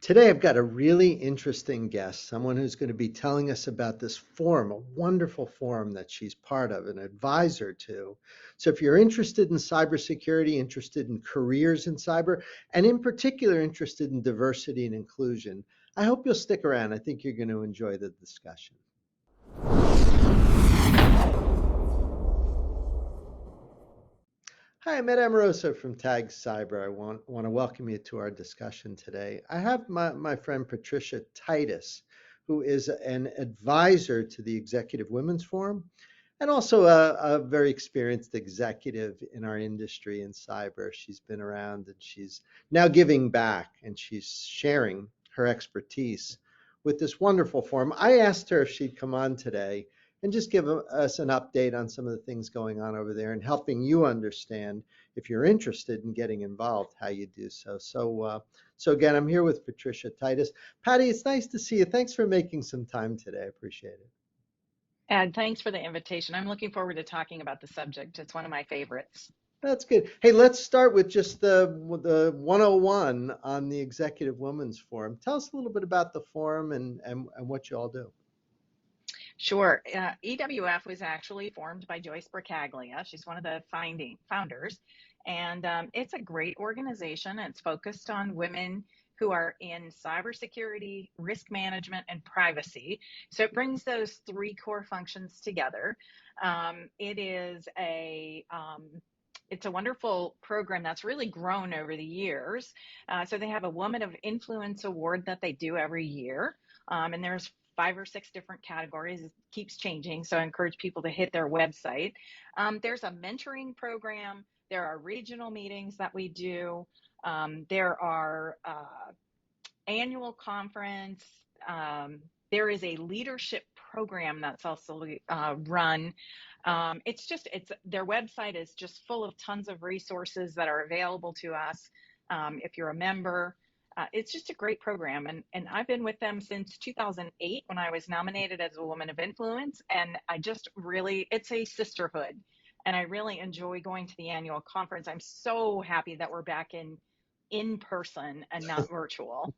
Today, I've got a really interesting guest, someone who's going to be telling us about this forum, a wonderful forum that she's part of, an advisor to. So, if you're interested in cybersecurity, interested in careers in cyber, and in particular interested in diversity and inclusion, I hope you'll stick around. I think you're going to enjoy the discussion. Hi, I'm Ed Amoroso from Tag Cyber. I want to welcome you to our discussion today. I have my friend Patricia Titus, who is an advisor to the Executive Women's Forum and also a very experienced executive in our industry in cyber. She's been around and she's now giving back and she's sharing her expertise with this wonderful forum. I asked her if she'd come on today and just give us an update on some of the things going on over there and helping you understand, if you're interested in getting involved, how you do so. So again, I'm here with Patricia Titus. Patty, it's nice to see you. Thanks for making some time today. I appreciate it. Ed, thanks for the invitation. I'm looking forward to talking about the subject. It's one of my favorites. That's good. Hey, let's start with just the 101 on the Executive Women's Forum. Tell us a little bit about the forum and what you all do. Sure. EWF was actually formed by Joyce Bracaglia. She's one of the founders. And it's a great organization. It's focused on women who are in cybersecurity, risk management, and privacy. So it brings those three core functions together. It's a wonderful program that's really grown over the years. So they have a Woman of Influence Award that they do every year. And there's 5 or 6 different categories. It keeps changing, so I encourage people to hit their website. There's a mentoring program. There are regional meetings that we do. There are annual conference. There is a leadership program that's also run. Their website is just full of tons of resources that are available to us if you're a member. It's just a great program, and I've been with them since 2008 when I was nominated as a Woman of Influence, and it's a sisterhood, and I really enjoy going to the annual conference. I'm so happy that we're back in person and not virtual.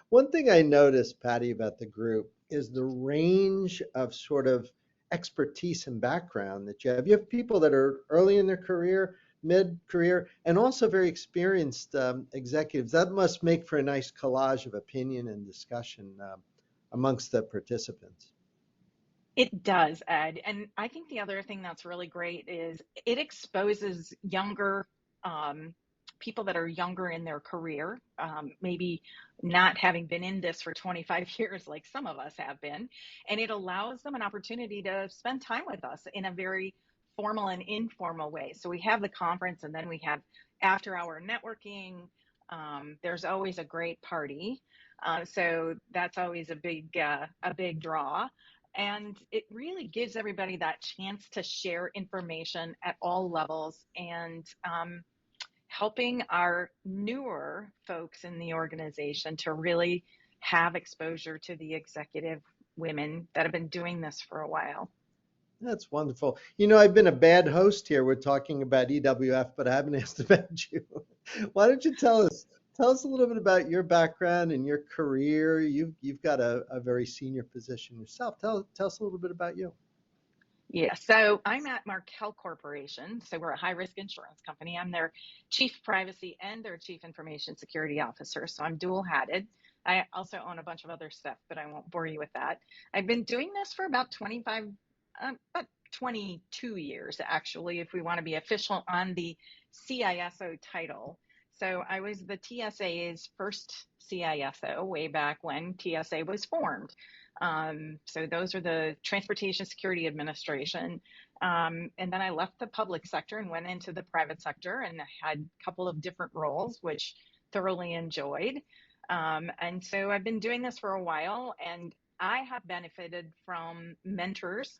One thing I noticed, Patty, about the group is the range of sort of expertise and background that you have. You have people that are early in their career, mid-career, and also very experienced executives. That must make for a nice collage of opinion and discussion amongst the participants. It does, Ed. And I think the other thing that's really great is it exposes younger people that are younger in their career, maybe not having been in this for 25 years like some of us have been. And it allows them an opportunity to spend time with us in a very formal and informal way. So we have the conference and then we have after hour networking. There's always a great party. So that's always a big draw. And it really gives everybody that chance to share information at all levels and helping our newer folks in the organization to really have exposure to the executive women that have been doing this for a while. That's wonderful. You know, I've been a bad host here. We're talking about EWF, but I haven't asked about you. Why don't you tell us a little bit about your background and your career? You've got a very senior position yourself. Tell us a little bit about you. Yeah, so I'm at Markel Corporation. So we're a high-risk insurance company. I'm their chief privacy and their chief information security officer. So I'm dual-hatted. I also own a bunch of other stuff, but I won't bore you with that. I've been doing this for about 22 years, actually, if we want to be official on the CISO title. So I was the TSA's first CISO way back when TSA was formed. So those are the Transportation Security Administration. And then I left the public sector and went into the private sector and had a couple of different roles, which thoroughly enjoyed. And so I've been doing this for a while, and I have benefited from mentors,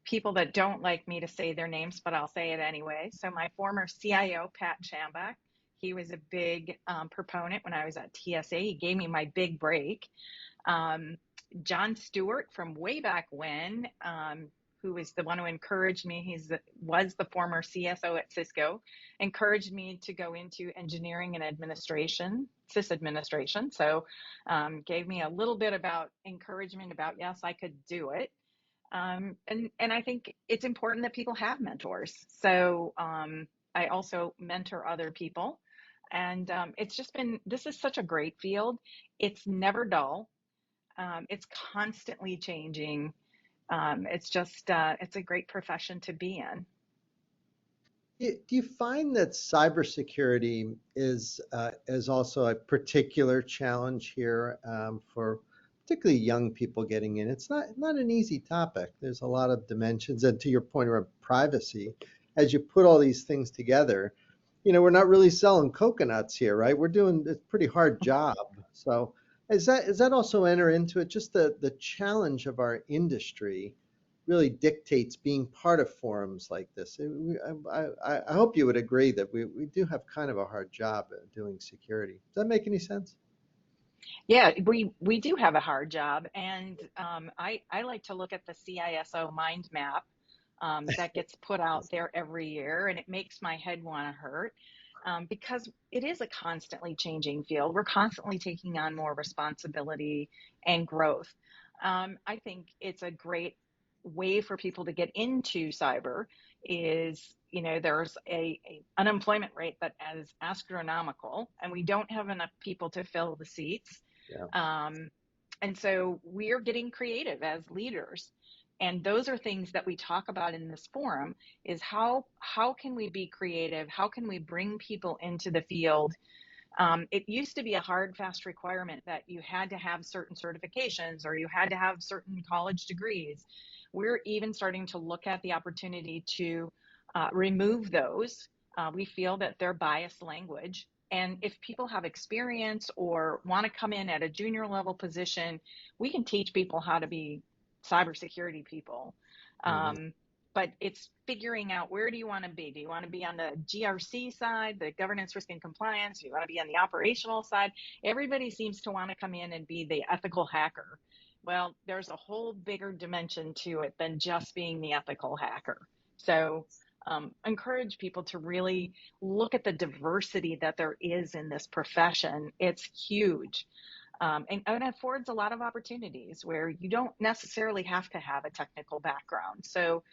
people that don't like me to say their names, but I'll say it anyway. So my former CIO, Pat Chambach, he was a big proponent when I was at TSA. He gave me my big break. John Stewart from way back when, who is the one who encouraged me. Was the former CSO at Cisco, encouraged me to go into engineering and administration, sysadministration. So gave me a little bit about encouragement about, yes, I could do it. And I think it's important that people have mentors. So I also mentor other people. And it's just been, this is such a great field. It's never dull. It's constantly changing. It's just, it's a great profession to be in. Do you find that cybersecurity is also a particular challenge here for particularly young people getting in? It's not an easy topic. There's a lot of dimensions, and to your point around privacy, as you put all these things together, we're not really selling coconuts here, right? We're doing a pretty hard job. So, does that also enter into it? Just the challenge of our industry really dictates being part of forums like this. I hope you would agree that we do have kind of a hard job at doing security. Does that make any sense? Yeah, we do have a hard job, and I like to look at the CISO mind map that gets put out there every year, and it makes my head want to hurt because it is a constantly changing field. We're constantly taking on more responsibility and growth. I think it's a great way for people to get into cyber is, there's a unemployment rate that is astronomical, and we don't have enough people to fill the seats. Yeah. And so we're getting creative as leaders. And those are things that we talk about in this forum is how can we be creative? How can we bring people into the field? It used to be a hard, fast requirement that you had to have certain certifications or you had to have certain college degrees. We're even starting to look at the opportunity to remove those. We feel that they're biased language. And if people have experience or want to come in at a junior level position, we can teach people how to be cybersecurity people. Mhm. But it's figuring out, where do you want to be? Do you want to be on the GRC side, the governance, risk, and compliance? Do you want to be on the operational side? Everybody seems to want to come in and be the ethical hacker. Well, there's a whole bigger dimension to it than just being the ethical hacker. So encourage people to really look at the diversity that there is in this profession. It's huge. And it affords a lot of opportunities where you don't necessarily have to have a technical background. So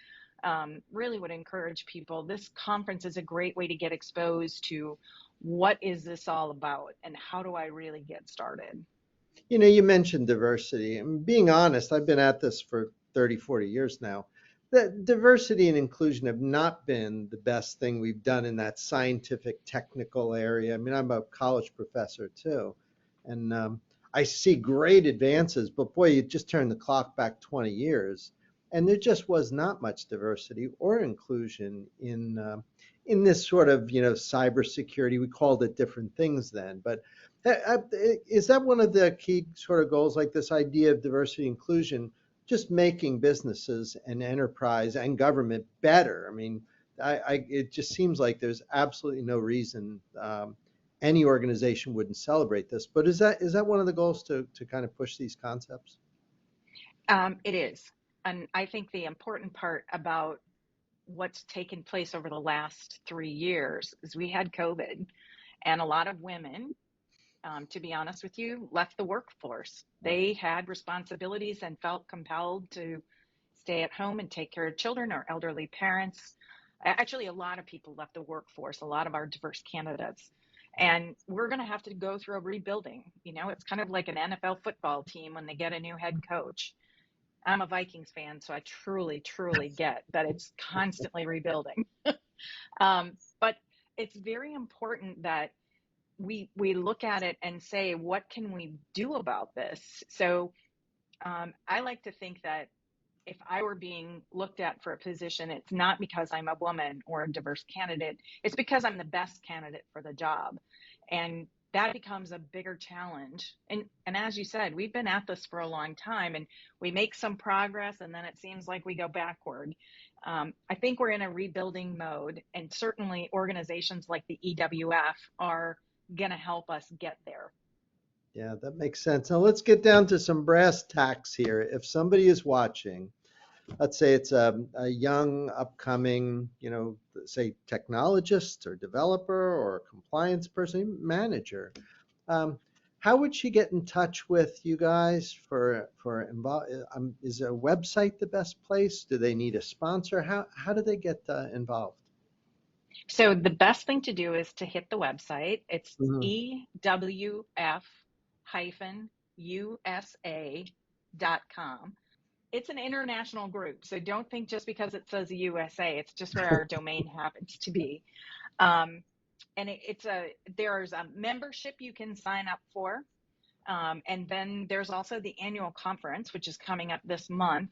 really would encourage people. This conference is a great way to get exposed to what is this all about and how do I really get started? You mentioned diversity. And being honest, I've been at this for 30, 40 years now. That diversity and inclusion have not been the best thing we've done in that scientific, technical area. I mean, I'm a college professor too. And I see great advances, but boy, you just turn the clock back 20 years, and there just was not much diversity or inclusion in this sort of cybersecurity. We called it different things then, but is that one of the key sort of goals, like this idea of diversity inclusion, just making businesses and enterprise and government better? I mean, it just seems like there's absolutely no reason any organization wouldn't celebrate this. But is that one of the goals to kind of push these concepts? It is. And I think the important part about what's taken place over the last 3 years is we had COVID, and a lot of women, to be honest with you, left the workforce. They had responsibilities and felt compelled to stay at home and take care of children or elderly parents. Actually, a lot of people left the workforce, a lot of our diverse candidates. And we're going to have to go through a rebuilding. It's kind of like an NFL football team when they get a new head coach. I'm a Vikings fan, so I truly, truly get that it's constantly rebuilding. But it's very important that we look at it and say, what can we do about this? So I like to think that if I were being looked at for a position, it's not because I'm a woman or a diverse candidate. It's because I'm the best candidate for the job. And that becomes a bigger challenge. And as you said, we've been at this for a long time, and we make some progress, and then it seems like we go backward. I think we're in a rebuilding mode, and certainly organizations like the EWF are going to help us get there. Yeah, that makes sense. Now let's get down to some brass tacks here. If somebody is watching let's say it's a young, upcoming, say technologist or developer or compliance person, manager. Um, how would she get in touch with you guys for involve? Is a website the best place? Do they need a sponsor? How do they get involved? So the best thing to do is to hit the website. It's Mhm. EWF-USA.com. It's an international group, so don't think just because it says USA, it's just where our domain happens to be. Um, and there's a membership you can sign up for. And then there's also the annual conference, which is coming up this month.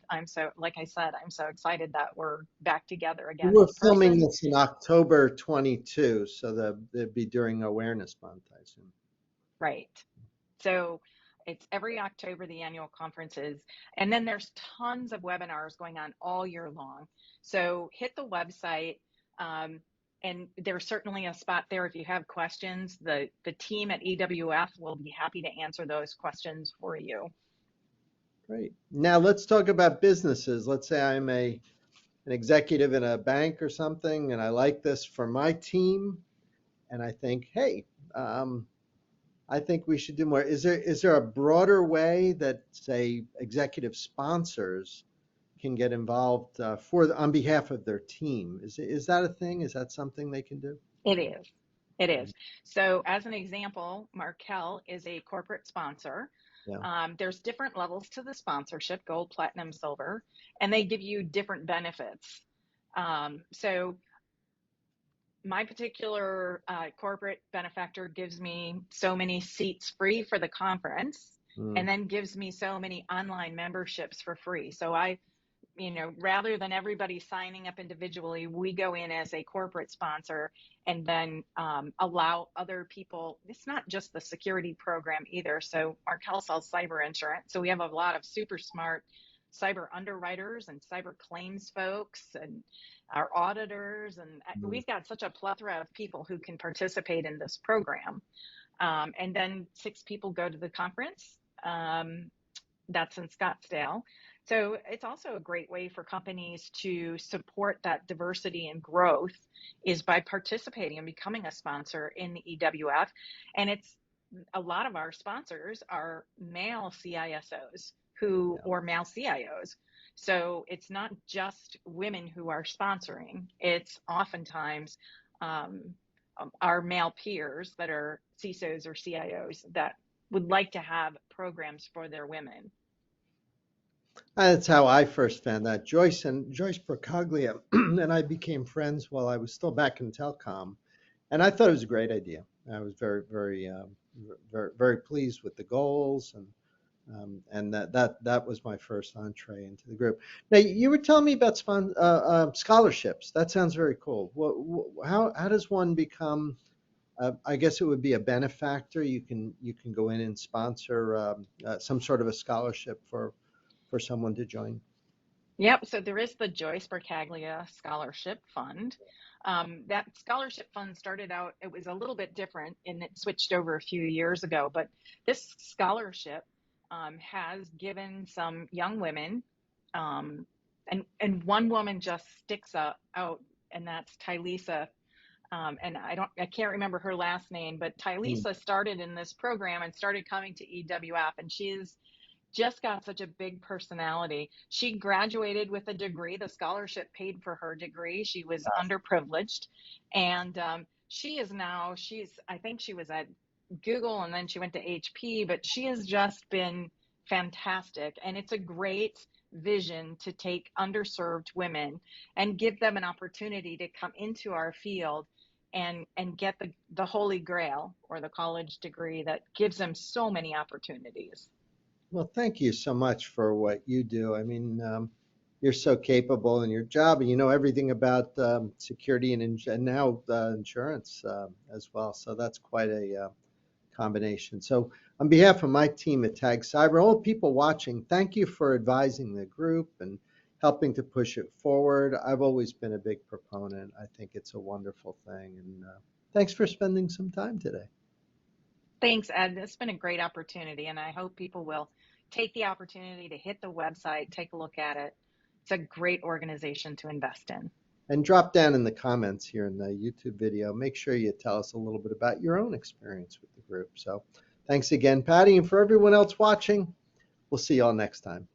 Like I said, I'm so excited that we're back together again We're in filming person. this in October 22, so that'd be during Awareness Month, I assume. Right. So it's every October, the annual conference is, and then there's tons of webinars going on all year long. So hit the website, um, and there's certainly a spot there if you have questions. The team at EWF will be happy to answer those questions for you. Great. Now let's talk about businesses. Let's say I'm an executive in a bank or something, and I like this for my team, and I think, hey, um, I think we should do more. Is there a broader way that, say, executive sponsors can get involved on behalf of their team? Is that a thing? Is that something they can do? It is. It is. So, as an example, Markel is a corporate sponsor. Yeah. There's different levels to the sponsorship: gold, platinum, silver, and they give you different benefits. So, my particular corporate benefactor gives me so many seats free for the conference, Mm. and then gives me so many online memberships for free. So, rather than everybody signing up individually, we go in as a corporate sponsor and then allow other people. It's not just the security program either. So Markel sells cyber insurance. So we have a lot of super smart cyber underwriters and cyber claims folks and our auditors. And Mm. we've got such a plethora of people who can participate in this program. And then 6 people go to the conference. That's in Scottsdale. So it's also a great way for companies to support that diversity and growth is by participating and becoming a sponsor in the EWF. And it's a lot of our sponsors are male CISOs Yeah. or male CIOs. So it's not just women who are sponsoring. It's oftentimes um, our male peers that are CISOs or CIOs that would like to have programs for their women. That's how I first found that. Joyce Procaglia and I became friends while I was still back in telecom, and I thought it was a great idea. I was very pleased with the goals, and that was my first entree into the group. Now you were telling me about scholarships. That sounds very cool. How does one become? I guess it would be a benefactor. You can go in and sponsor some sort of a scholarship for someone to join. Yep. So there is the Joyce Bercaglia Scholarship Fund. That scholarship fund started out, it was a little bit different and it switched over a few years ago. But this scholarship has given some young women, um, and one woman just sticks out, and that's Tylisa. And I can't remember her last name, but Mm. Tylisa started in this program and started coming to EWF, and she's just got such a big personality. She graduated with a degree. The scholarship paid for her degree. She was underprivileged. And I think she was at Google and then she went to HP, but she has just been fantastic. And it's a great vision to take underserved women and give them an opportunity to come into our field and get the holy grail or the college degree that gives them so many opportunities. Well, thank you so much for what you do. I mean, you're so capable in your job, and you know everything about security and now insurance as well. So that's quite a combination. So, on behalf of my team at Tag Cyber, all the people watching, thank you for advising the group and helping to push it forward. I've always been a big proponent. I think it's a wonderful thing, and thanks for spending some time today. Thanks, Ed. It's been a great opportunity, and I hope people will take the opportunity to hit the website, take a look at it, It's a great organization to invest in. And drop down in the comments here in the YouTube video. Make sure you tell us a little bit about your own experience with the group. So thanks again, Patty. And for everyone else watching, we'll see y'all next time.